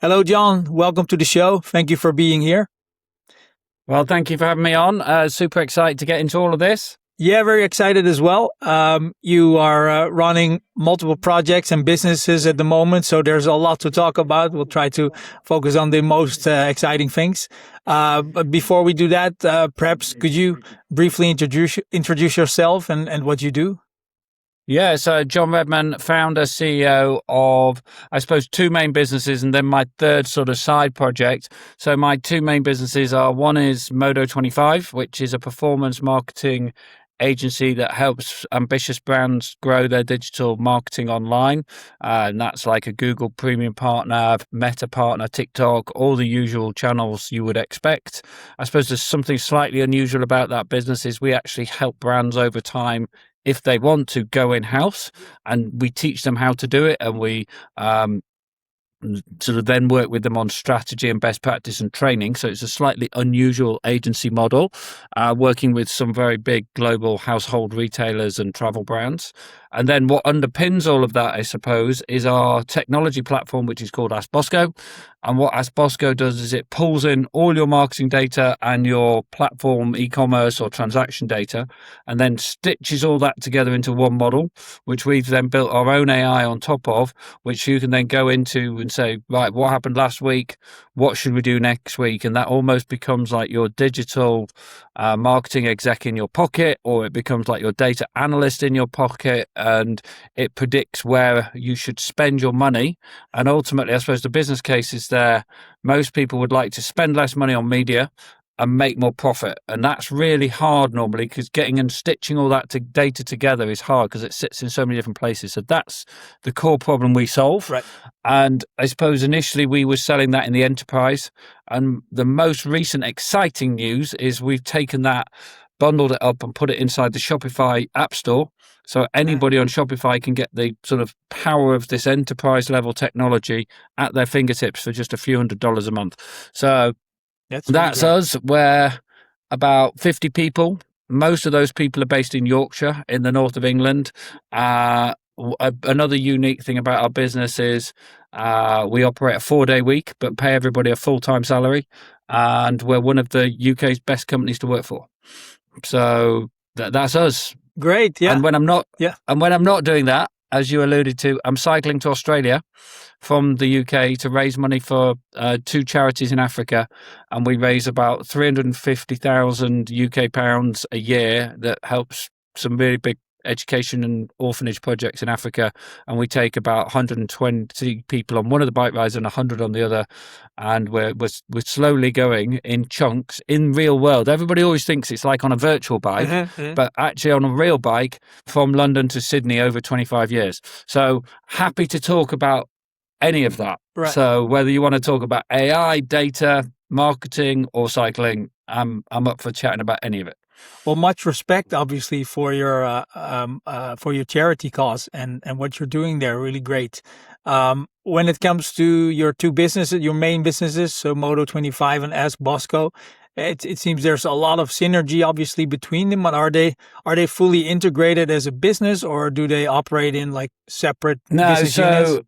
Hello, John. Welcome to the show. Thank you for being here. Well, thank you for having me on. Super excited to get into all of this. Yeah, very excited as well. You are running multiple projects and businesses at the moment, so there's a lot to talk about. We'll try to focus on the most exciting things. But before we do that, perhaps could you briefly introduce yourself and what you do? Yeah, so John Redman, founder, CEO of, I suppose, two main businesses and then my third sort of side project. So my two main businesses are, one is Modo25, which is a performance marketing agency that helps ambitious brands grow their digital marketing online. And that's like a Google Premium partner, Meta partner, TikTok, all the usual channels you would expect. I suppose there's something slightly unusual about that business is we actually help brands over time if they want to go in-house, and we teach them how to do it, and we sort of then work with them on strategy and best practice and training. So it's a slightly unusual agency model, working with some very big global household retailers and travel brands. And then what underpins all of that, I suppose, is our technology platform, which is called ASK BOSCO. And what ASK BOSCO does is it pulls in all your marketing data and your platform e-commerce or transaction data, and then stitches all that together into one model, which we've then built our own AI on top of, which you can then go into and say, right, what happened last week? What should we do next week? And that almost becomes like your digital marketing exec in your pocket, or it becomes like your data analyst in your pocket, and it predicts where you should spend your money. And ultimately, I suppose the business case is there. Most people would like to spend less money on media and make more profit. And that's really hard normally, because getting and stitching all that data together is hard because it sits in so many different places. So that's the core problem we solve. Right. And I suppose initially we were selling that in the enterprise. And the most recent exciting news is we've taken that, bundled it up and put it inside the Shopify app store. So anybody on Shopify can get the sort of power of this enterprise level technology at their fingertips for just a few $100s a month. So that's us. We're about 50 people. Most of those people are based in Yorkshire, in the north of England. Another unique thing about our business is we operate a 4-day week, but pay everybody a full-time salary. And we're one of the UK's best companies to work for. So that's us. Great. Yeah. And when I'm not doing that, as you alluded to, I'm cycling to Australia from the UK to raise money for two charities in Africa, and we raise about 350,000 UK pounds a year that helps some really big education and orphanage projects in Africa. And we take about 120 people on one of the bike rides and 100 on the other, and we're slowly going in chunks in real world. Everybody always thinks it's like on a virtual bike, but actually on a real bike from London to Sydney over 25 years. So happy to talk about any of that. Right. So whether you want to talk about AI, data, marketing, or cycling, I'm up for chatting about any of it. Well, much respect, obviously, for your charity cause and what you're doing there. Really great. When it comes to your two businesses, your main businesses, so Modo25 and ASK BOSCO, it seems there's a lot of synergy, obviously, between them. But are they fully integrated as a business, or do they operate in like separate business units?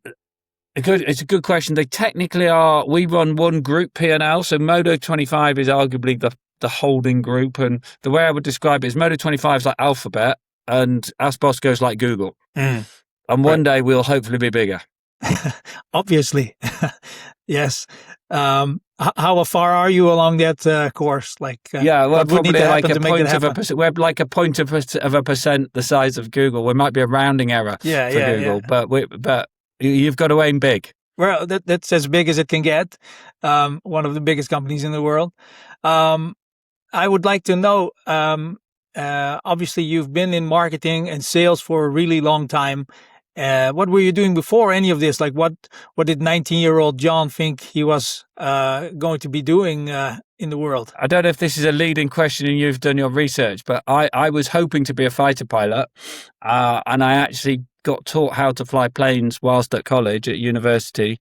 It's a good question. They technically are. We run one group P&L, so Modo25 is arguably the holding group, and the way I would describe it is Modo25 is like Alphabet and ASK BOSCO is like Google. And one day we'll hopefully be bigger. Obviously. Yes. How far are you along that course? We're probably like a point of a percent. We're like a point of a percent the size of Google. We might be a rounding error for Google, but you've got to aim big. Well, that's as big as it can get. One of the biggest companies in the world. I would like to know, obviously you've been in marketing and sales for a really long time. What were you doing before any of this? Like what did 19-year-old John think he was going to be doing in the world? I don't know if this is a leading question and you've done your research, but I was hoping to be a fighter pilot, and I actually got taught how to fly planes whilst at college at university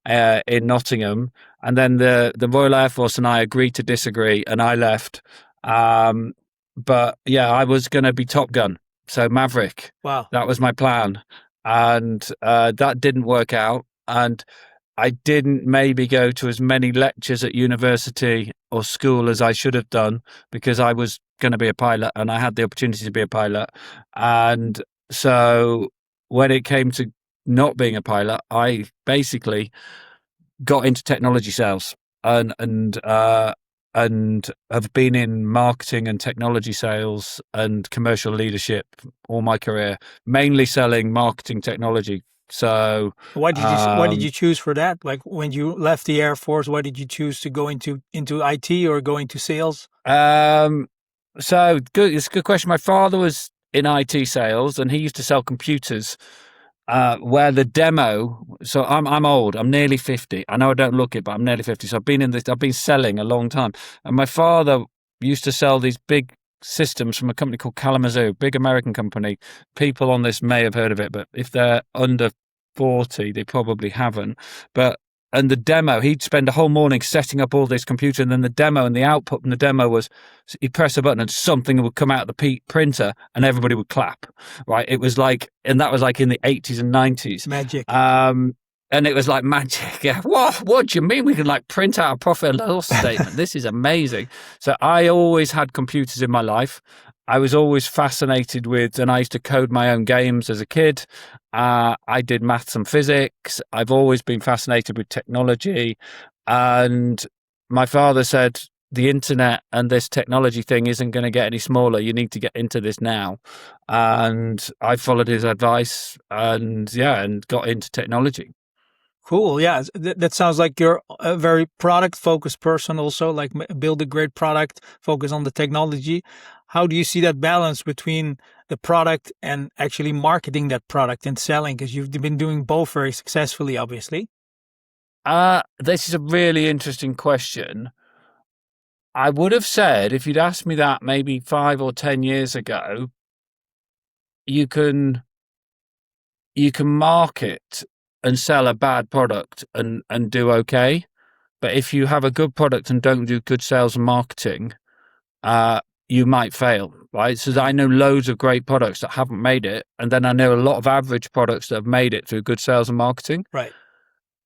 in Nottingham. And then the Royal Air Force and I agreed to disagree, and I left. But yeah, I was going to be Top Gun, so Maverick. Wow. That was my plan. And that didn't work out. And I didn't maybe go to as many lectures at university or school as I should have done because I was going to be a pilot and I had the opportunity to be a pilot. And so when it came to not being a pilot, I basically got into technology sales and have been in marketing and technology sales and commercial leadership all my career, mainly selling marketing technology. So Why did um, you choose for that? Like when you left the Air Force, why did you choose to go into IT or go into sales? um, so good. It's a good question. My father was in IT sales, and he used to sell computers. Where the demo, so I'm old. I'm nearly 50. I know I don't look it, but I'm nearly 50. So I've been in this. I've been selling a long time, and my father used to sell these big systems from a company called Kalamazoo, big American company. People on this may have heard of it, but if they're under 40, they probably haven't. But and the demo, he'd spend a whole morning setting up all this computer, and then the demo and the output from the demo was he'd press a button and something would come out of the printer, and everybody would clap. Right? It was like, and that was like in the 80s and 90s. Magic. And it was like magic. Yeah. What do you mean we can like print out a profit and loss statement? This is amazing. So I always had computers in my life. I was always fascinated with, and I used to code my own games as a kid. I did maths and physics. I've always been fascinated with technology. And my father said, the internet and this technology thing isn't going to get any smaller. You need to get into this now. And I followed his advice and got into technology. Cool. Yeah, that sounds like you're a very product focused person. Also, like build a great product, focus on the technology. How do you see that balance between the product and actually marketing that product and selling? Because you've been doing both very successfully, obviously. This is a really interesting question. I would have said, if you'd asked me that maybe 5 or 10 years ago, you can market and sell a bad product and do okay. But if you have a good product and don't do good sales and marketing, you might fail, right? So I know loads of great products that haven't made it. And then I know a lot of average products that have made it through good sales and marketing. Right.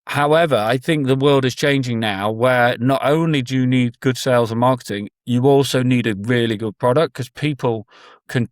However, I think the world is changing now where not only do you need good sales and marketing, you also need a really good product because people can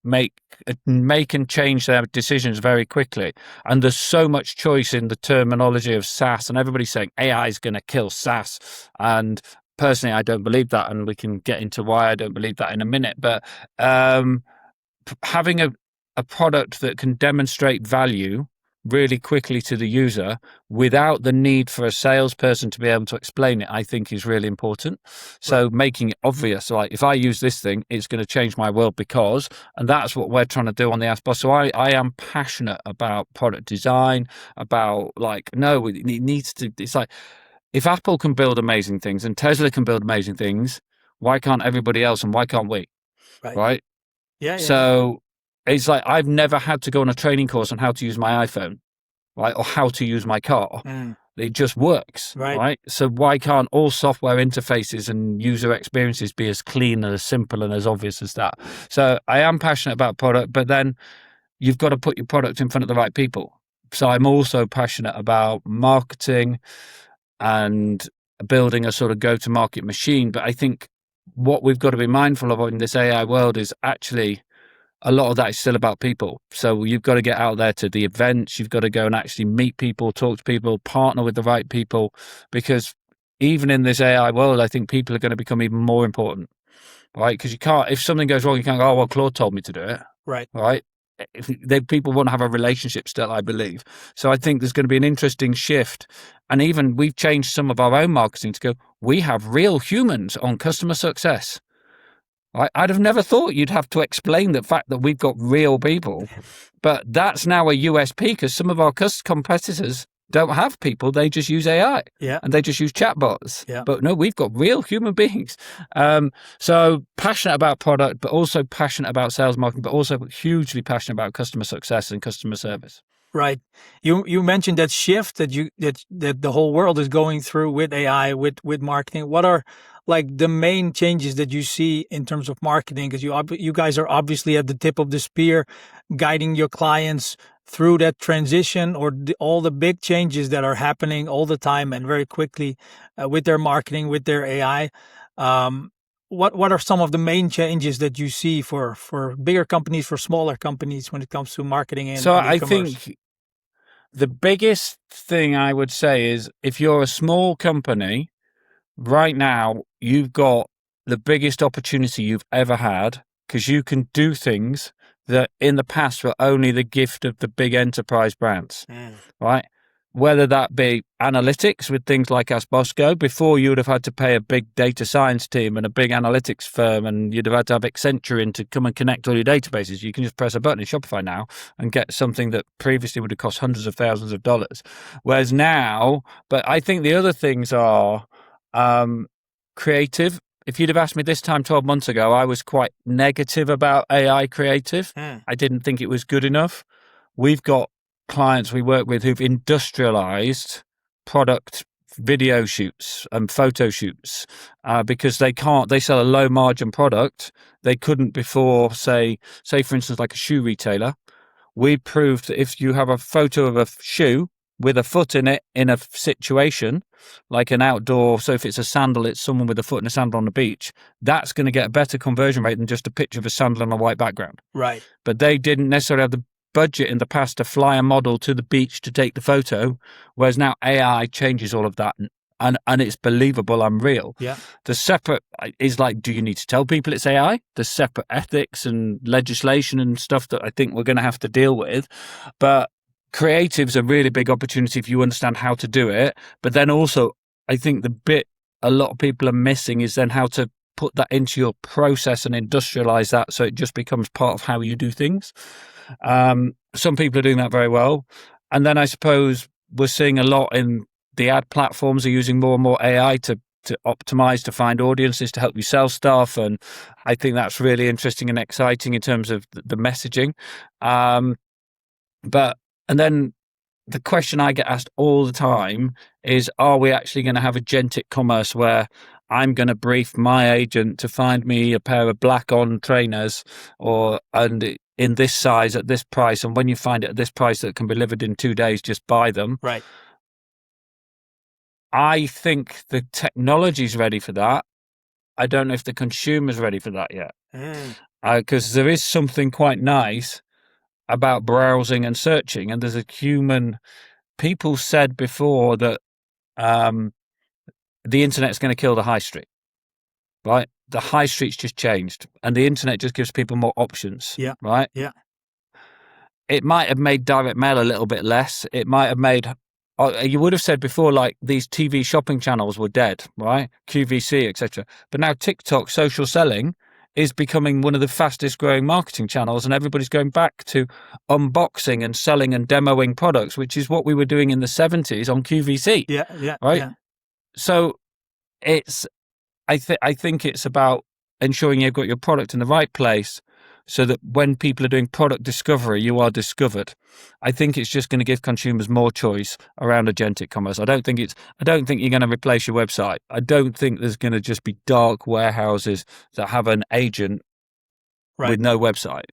make and change their decisions very quickly. And there's so much choice in the terminology of SaaS, and everybody's saying AI is going to kill SaaS. And personally, I don't believe that, and we can get into why I don't believe that in a minute. But having a product that can demonstrate value really quickly to the user without the need for a salesperson to be able to explain it, I think is really important. So making it obvious, like if I use this thing, it's going to change my world because, and that's what we're trying to do on the Ask Boss. So I am passionate about product design, about like, no, it needs to, it's like, if Apple can build amazing things and Tesla can build amazing things, why can't everybody else and why can't we? Right? Yeah. So it's like I've never had to go on a training course on how to use my iPhone, right, or how to use my car. It just works, right? So why can't all software interfaces and user experiences be as clean and as simple and as obvious as that? So I am passionate about product, but then you've got to put your product in front of the right people. So I'm also passionate about marketing and building a sort of go-to-market machine. But I think what we've got to be mindful of in this AI world is actually a lot of that is still about people. So you've got to get out there to the events. You've got to go and actually meet people, talk to people, partner with the right people, because even in this AI world, I think people are going to become even more important, right? Because you can't, if something goes wrong, you can't go, oh, well, Claude told me to do it. Right. People want to have a relationship still, I believe. So I think there's going to be an interesting shift. And even we've changed some of our own marketing to go, we have real humans on customer success. I'd have never thought you'd have to explain the fact that we've got real people, but that's now a USP because some of our competitors don't have people. They just use AI and they just use chatbots. But no, we've got real human beings. So passionate about product, but also passionate about sales marketing, but also hugely passionate about customer success and customer service. Right. You mentioned that shift that the whole world is going through with AI, with marketing. What are like the main changes that you see in terms of marketing? Because you guys are obviously at the tip of the spear, guiding your clients through that transition or all the big changes that are happening all the time and very quickly with their marketing, with their AI. What are some of the main changes that you see for bigger companies, for smaller companies when it comes to marketing and So I e-commerce? think the biggest thing I would say is if you're a small company, right now, you've got the biggest opportunity you've ever had because you can do things that in the past were only the gift of the big enterprise brands, right? Whether that be analytics with things like ASK BOSCO, before you would have had to pay a big data science team and a big analytics firm, and you'd have had to have Accenture in to come and connect all your databases. You can just press a button in Shopify now and get something that previously would have cost hundreds of thousands of dollars. Whereas now, but I think the other things are creative. If you'd have asked me this time 12 months ago, I was quite negative about AI creative. I didn't think it was good enough. We've got clients we work with who've industrialized product video shoots and photo shoots because they sell a low margin product. They couldn't before, say for instance, like a shoe retailer. We proved that if you have a photo of a shoe with a foot in it in a situation like an outdoor, so if it's a sandal, it's someone with a foot in a sandal on the beach, that's going to get a better conversion rate than just a picture of a sandal on a white background. Right. But they didn't necessarily have the budget in the past to fly a model to the beach to take the photo, whereas now AI changes all of that and it's believable and real. Yeah. The separate is like, do you need to tell people it's AI? There's separate ethics and legislation and stuff that I think we're going to have to deal with. But creative's a really big opportunity if you understand how to do it. But then also, I think the bit a lot of people are missing is then how to put that into your process and industrialize that so it just becomes part of how you do things. Some people are doing that very well. And then I suppose we're seeing a lot in the ad platforms are using more and more AI to optimize, to find audiences, to help you sell stuff. And I think that's really interesting and exciting in terms of the messaging. And then the question I get asked all the time is, are we actually going to have agentic commerce where I'm going to brief my agent to find me a pair of black on trainers and in this size at this price, and when you find it at this price that can be delivered in 2 days, just buy them. Right. I think the technology's ready for that. I don't know if the consumer's ready for that yet. Because there is something quite nice about browsing and searching, and there's a human. People said before that the internet's going to kill the high street, right? The high street's just changed, and the internet just gives people more options. Yeah. Right. Yeah. It might have made direct mail a little bit less. It might have made. You would have said before, like these TV shopping channels were dead, right? QVC, etc. But now TikTok, social selling, is becoming one of the fastest growing marketing channels, and everybody's going back to unboxing and selling and demoing products, which is what we were doing in the 70s on QVC. Yeah. Right. Yeah. So I think it's about ensuring you've got your product in the right place so that when people are doing product discovery, you are discovered. I think it's just going to give consumers more choice around agentic commerce. I don't think you're going to replace your website. I don't think there's going to just be dark warehouses that have an agent with no website.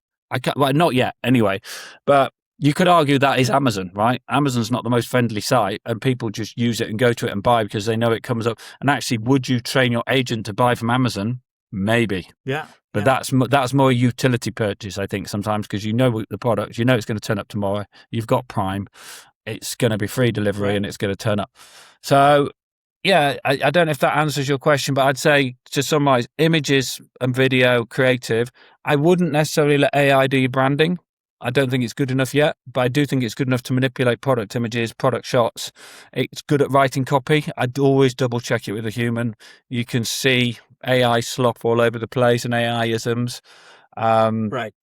Not yet anyway, but you could argue that is Amazon, right? Amazon's not the most friendly site, and people just use it and go to it and buy because they know it comes up. And actually, would you train your agent to buy from Amazon? Maybe. Yeah. But that's more a utility purchase, I think, sometimes, because you know the product, you know it's going to turn up tomorrow. You've got Prime, it's going to be free delivery, and it's going to turn up. So, yeah, I don't know if that answers your question, but I'd say, to summarize, images and video, creative. I wouldn't necessarily let AI do your branding. I don't think it's good enough yet, but I do think it's good enough to manipulate product images, product shots. It's good at writing copy. I'd always double check it with a human. You can see AI slop all over the place and AI-isms. Right.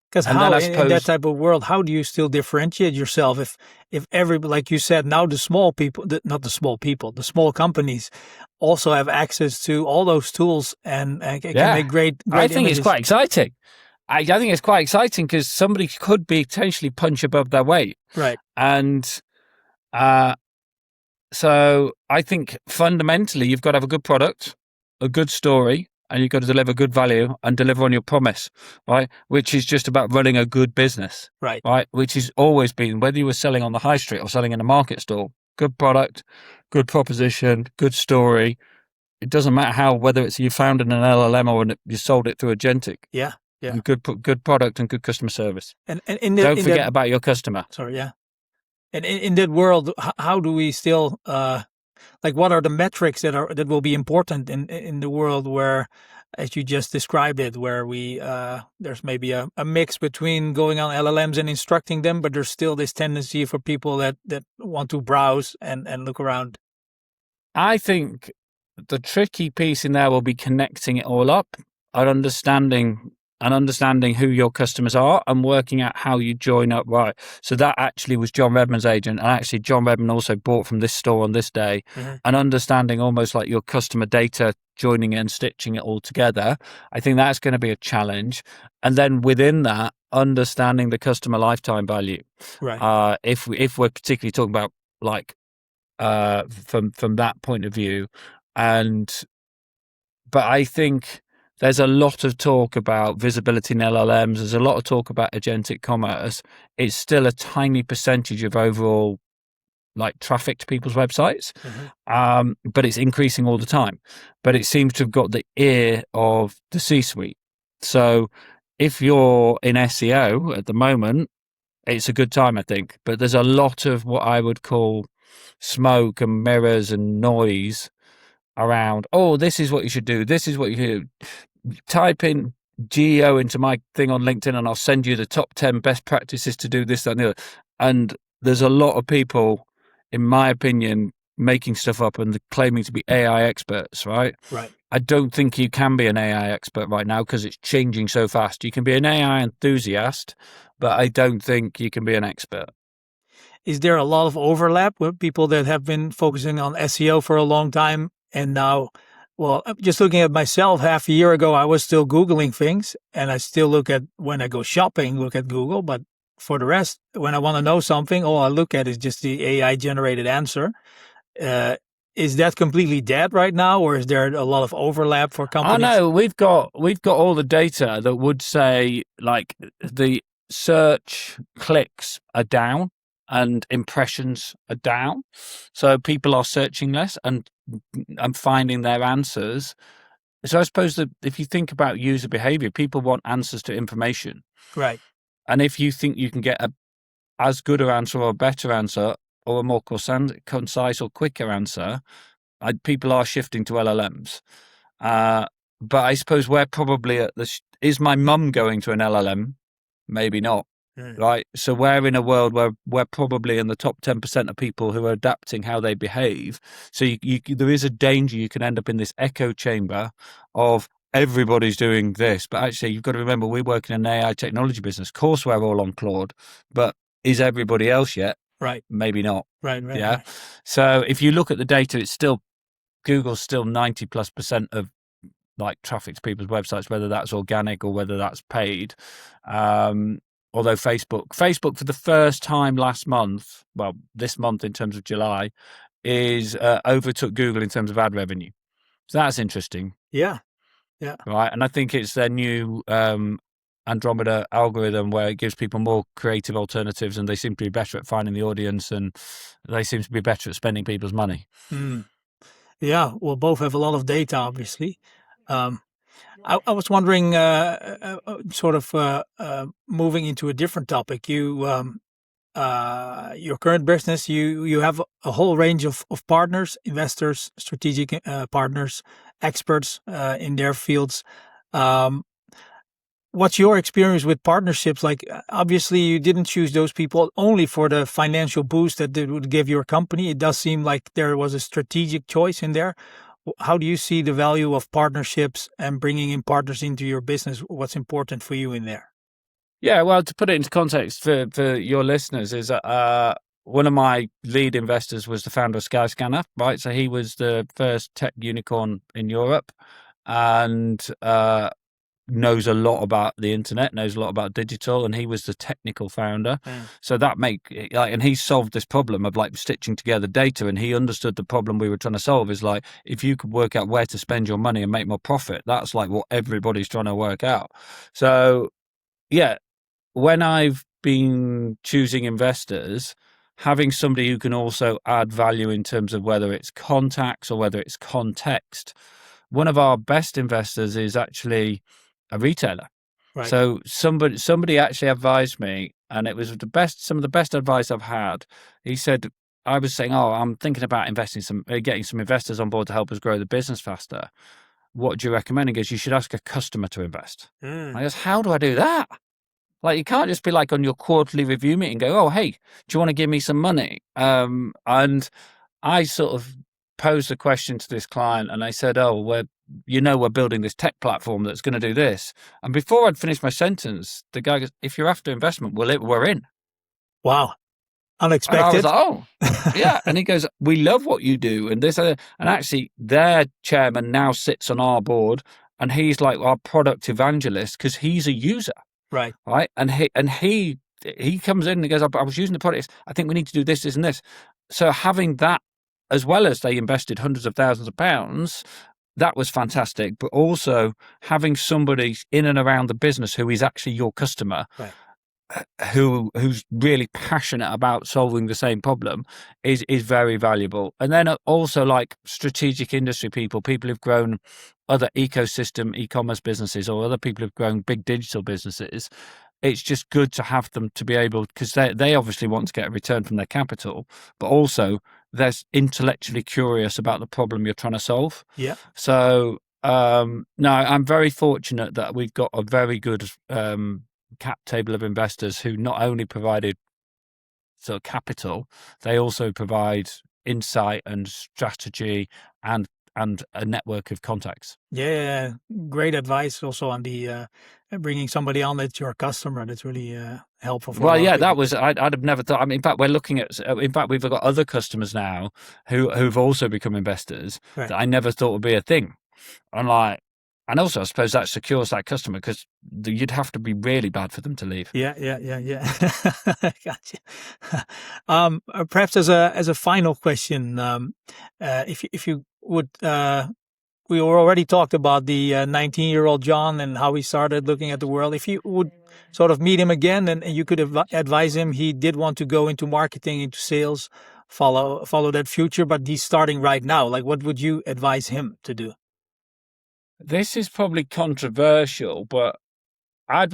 Because how in that type of world, how do you still differentiate yourself if everybody, like you said, now the small people, not the small people, the small companies also have access to all those tools and can make great I think images. It's quite exciting. I think it's quite exciting because somebody could be potentially punch above their weight. Right. And so I think fundamentally you've got to have a good product, a good story, and you've got to deliver good value and deliver on your promise, right? Which is just about running a good business, Right. right? Which has always been, whether you were selling on the high street or selling in a market stall, good product, good proposition, good story. It doesn't matter whether it's you founded an LLM or you sold it through agentic. Yeah. Yeah. Good product and good customer service. And Don't forget about your customer. Sorry. Yeah. And in that world, how do we still like? What are the metrics that will be important in the world where, as you just described it, where we there's maybe a mix between going on LLMs and instructing them, but there's still this tendency for people that want to browse and look around. I think the tricky piece in there will be connecting it all up and understanding who your customers are and working out how you join up right. So that actually was John Redman's agent, and actually John Redman also bought from this store on this day, and understanding almost like your customer data, joining it and stitching it all together. I think that's going to be a challenge. And then within that, understanding the customer lifetime value. Right. If we're particularly talking about like from that point of view, but I think there's a lot of talk about visibility in LLMs. There's a lot of talk about agentic commerce. It's still a tiny percentage of overall like traffic to people's websites, but it's increasing all the time. But it seems to have got the ear of the C-suite. So if you're in SEO at the moment, it's a good time, I think. But there's a lot of what I would call smoke and mirrors and noise around, oh, this is what you should do. This is what you should do. Type in GEO into my thing on LinkedIn and I'll send you the top 10 best practices to do this, that, and the other. And there's a lot of people, in my opinion, making stuff up and claiming to be AI experts, right? Right. I don't think you can be an AI expert right now because it's changing so fast. You can be an AI enthusiast, but I don't think you can be an expert. Is there a lot of overlap with people that have been focusing on SEO for a long time and now, well, just looking at myself, half a year ago, I was still Googling things, and I still look at, when I go shopping, look at Google, but for the rest, when I want to know something, all I look at is just the AI generated answer. Is that completely dead right now, or is there a lot of overlap for companies? I know we've got all the data that would say like the search clicks are down and impressions are down, so people are searching less and finding their answers. So I suppose that if you think about user behavior, people want answers to information, right? And if you think you can get as good an answer or a better answer or a more concise or quicker answer, people are shifting to LLMs. But I suppose we're probably at is my mum going to an LLM? Maybe not. Right. So we're in a world where we're probably in the top 10% of people who are adapting how they behave. So there is a danger you can end up in this echo chamber of everybody's doing this. But actually, you've got to remember, we work in an AI technology business. Of course, we're all on Claude, but is everybody else yet? Right. Maybe not. Right. Yeah. Right. So if you look at the data, it's still Google's still 90+% of like traffic to people's websites, whether that's organic or whether that's paid. Although Facebook for the first time this month in terms of July, is overtook Google in terms of ad revenue. So that's interesting. Yeah. Yeah. Right. And I think it's their new Andromeda algorithm where it gives people more creative alternatives, and they seem to be better at finding the audience, and they seem to be better at spending people's money. Yeah. Well, both have a lot of data, obviously. I was wondering, sort of moving into a different topic. Your current business, you have a whole range of partners, investors, strategic partners, experts in their fields. What's your experience with partnerships? Like, obviously, you didn't choose those people only for the financial boost that it would give your company. It does seem like there was a strategic choice in there. How do you see the value of partnerships and bringing in partners into your business? What's important for you in there? Yeah, well, to put it into context for your listeners, is one of my lead investors was the founder of Skyscanner, right? So he was the first tech unicorn in Europe, and knows a lot about the internet, knows a lot about digital, and he was the technical founder. So that and he solved this problem of like stitching together data, and he understood the problem we were trying to solve is like, if you could work out where to spend your money and make more profit, that's like what everybody's trying to work out. So yeah, when I've been choosing investors, having somebody who can also add value in terms of whether it's contacts or whether it's context. One of our best investors is actually a retailer. Right. So somebody actually advised me, and it was some of the best advice I've had. He said, I was saying, "Oh, I'm thinking about getting some investors on board to help us grow the business faster. What do you recommend?" He goes, "You should ask a customer to invest." I goes, "How do I do that?" Like, you can't just be like on your quarterly review meeting, go, "Oh, hey, do you want to give me some money?" And I sort of posed a question to this client, and I said, "Oh, we're building this tech platform that's going to do this." And before I'd finished my sentence, the guy goes, "If you're after investment, we're in." Wow. And I was Unexpected. like, "Oh, yeah." And he goes, "We love what you do." And and actually their chairman now sits on our board, and he's like our product evangelist because he's a user. Right. Right. And he comes in and he goes, I was using the products. I think we need to do this, and this. So having that, as well as they invested hundreds of thousands of pounds, that was fantastic. But also having somebody in and around the business who is actually your customer, Right. who's really passionate about solving the same problem is very valuable. And then also like strategic industry people who've grown other ecosystem e-commerce businesses, or other people who've grown big digital businesses. It's just good to have them to be able, because they obviously want to get a return from their capital, but also they're intellectually curious about the problem you're trying to solve. Yeah. So no, I'm very fortunate that we've got a very good cap table of investors who not only provided sort of capital, they also provide insight and strategy and a network of contacts. Yeah. Great advice also on the bringing somebody on that's your customer. That's really helpful for a Well, lot of yeah, people. that was I'd have never thought. I mean, in fact, we're looking at. In fact, we've got other customers now who've also become investors Right. that I never thought would be a thing. And also, I suppose that secures that customer, because you'd have to be really bad for them to leave. Yeah. Gotcha. Perhaps as a final question, if you would, we already talked about the 19-year-old John and how he started looking at the world. If you would sort of meet him again and you could advise him, he did want to go into marketing, into sales, follow that future, but he's starting right now. Like, what would you advise him to do? This is probably controversial, but I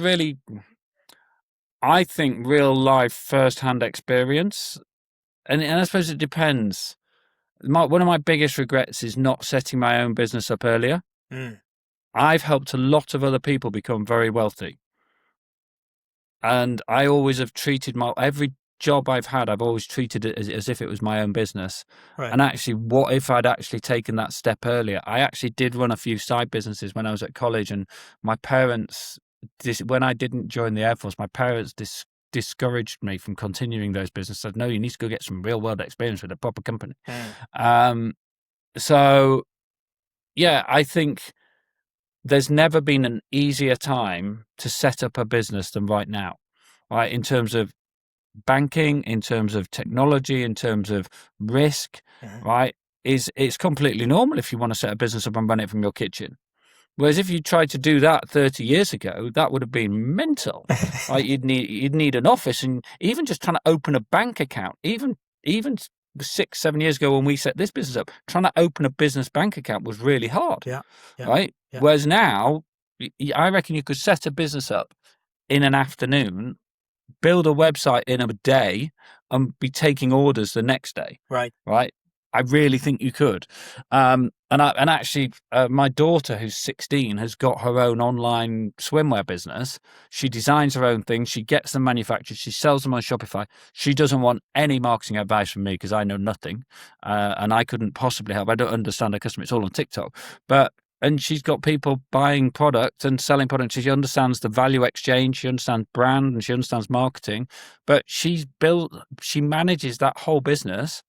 think real life first-hand experience, and I suppose it depends. One of my biggest regrets is not setting my own business up earlier. I've helped a lot of other people become very wealthy. And I always have treated every job I've had, I've always treated it as if it was my own business. Right. And actually, what if I'd actually taken that step earlier? I actually did run a few side businesses when I was at college, and my parents, when I didn't join the Air Force, my parents discouraged me from continuing those businesses. Said, "No, you need to go get some real world experience with a proper company." So yeah, I think there's never been an easier time to set up a business than right now, right? In terms of banking, in terms of technology, in terms of risk, right? It's completely normal if you want to set a business up and run it from your kitchen. Whereas if you tried to do that 30 years ago, that would have been mental. Right? You'd need an office, and even just trying to open a bank account, even 6-7 years ago when we set this business up, trying to open a business bank account was really hard. Yeah. Right? Yeah. Whereas now, I reckon you could set a business up in an afternoon, build a website in a day, and be taking orders the next day. Right. I really think you could. And actually, my daughter, who's 16, has got her own online swimwear business. She designs her own things. She gets them manufactured. She sells them on Shopify. She doesn't want any marketing advice from me because I know nothing, and I couldn't possibly help. I don't understand her customer. It's all on TikTok, and she's got people buying product and selling product. She understands the value exchange. She understands brand, and she understands marketing. But she manages that whole business.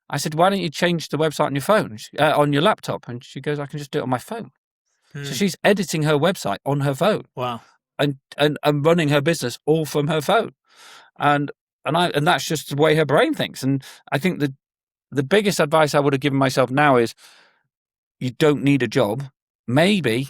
I said, "Why don't you change the website on your phone, on your laptop?" And she goes, "I can just do it on my phone." So she's editing her website on her phone. Wow. And running her business all from her phone. And that's just the way her brain thinks. And I think the biggest advice I would have given myself now is you don't need a job. Maybe,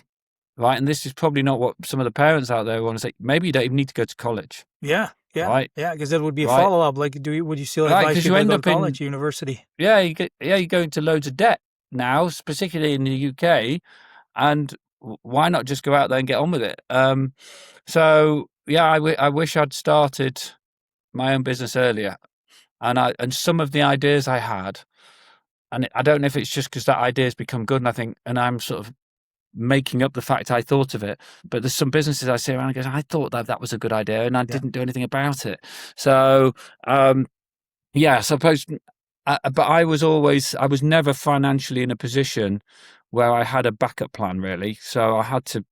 right? And this is probably not what some of the parents out there want to say. Maybe you don't even need to go to college. Yeah. Yeah. Right. Yeah. Because that would be a Right. follow-up. Like, would you still advise you people to end go up to college, university? Yeah. You go into loads of debt now, particularly in the UK. And why not just go out there and get on with it? So yeah, I wish I'd started my own business earlier, and some of the ideas I had, and I don't know if it's just because that idea has become good, and I'm sort of making up the fact I thought of it, but there's some businesses I see around and go, I thought that was a good idea, and I didn't do anything about it. So yeah, I suppose. But I was never financially in a position where I had a backup plan, really. So I had to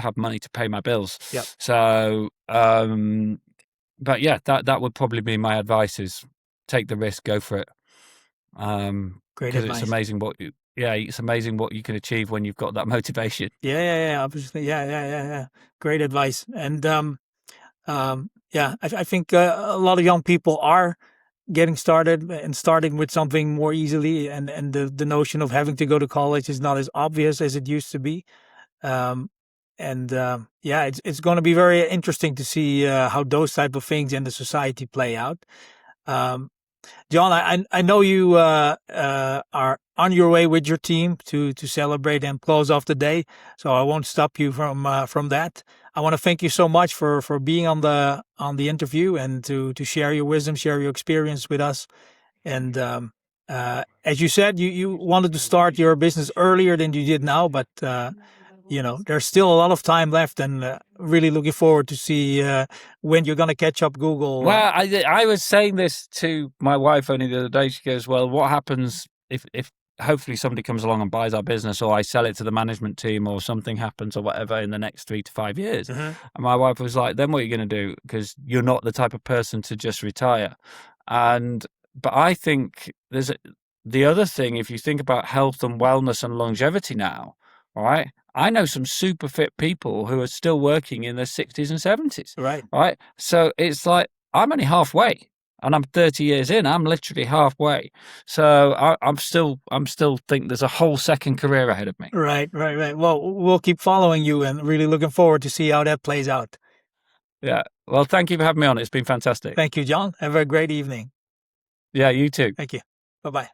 have money to pay my bills. Yep. So, but yeah, that would probably be my advice: is take the risk, go for it. Great Because advice. it's amazing what you can achieve when you've got that motivation. Yeah. Obviously. Yeah. Great advice. And yeah, I think a lot of young people are getting started and starting with something more easily, and the notion of having to go to college is not as obvious as it used to be. Yeah, it's going to be very interesting to see how those type of things in the society play out. John, I know you are on your way with your team to celebrate and close off the day, so I won't stop you from that. I want to thank you so much for being on the interview and to share your wisdom, share your experience with us. And as you said, you wanted to start your business earlier than you did now, but there's still a lot of time left, and really looking forward to see when you're going to catch up Google. Well, I was saying this to my wife only the other day. She goes, well, what happens if hopefully somebody comes along and buys our business, or I sell it to the management team, or something happens or whatever in the next 3 to 5 years? And my wife was like, then what are you going to do? Because you're not the type of person to just retire. But I think there's the other thing, if you think about health and wellness and longevity now, all right? I know some super fit people who are still working in their 60s and 70s. Right. So it's like, I'm only halfway, and I'm 30 years in. I'm literally halfway. So I'm still think there's a whole second career ahead of me. Right. Well, we'll keep following you and really looking forward to see how that plays out. Yeah. Well, thank you for having me on. It's been fantastic. Thank you, John. Have a great evening. Yeah, you too. Thank you. Bye-bye.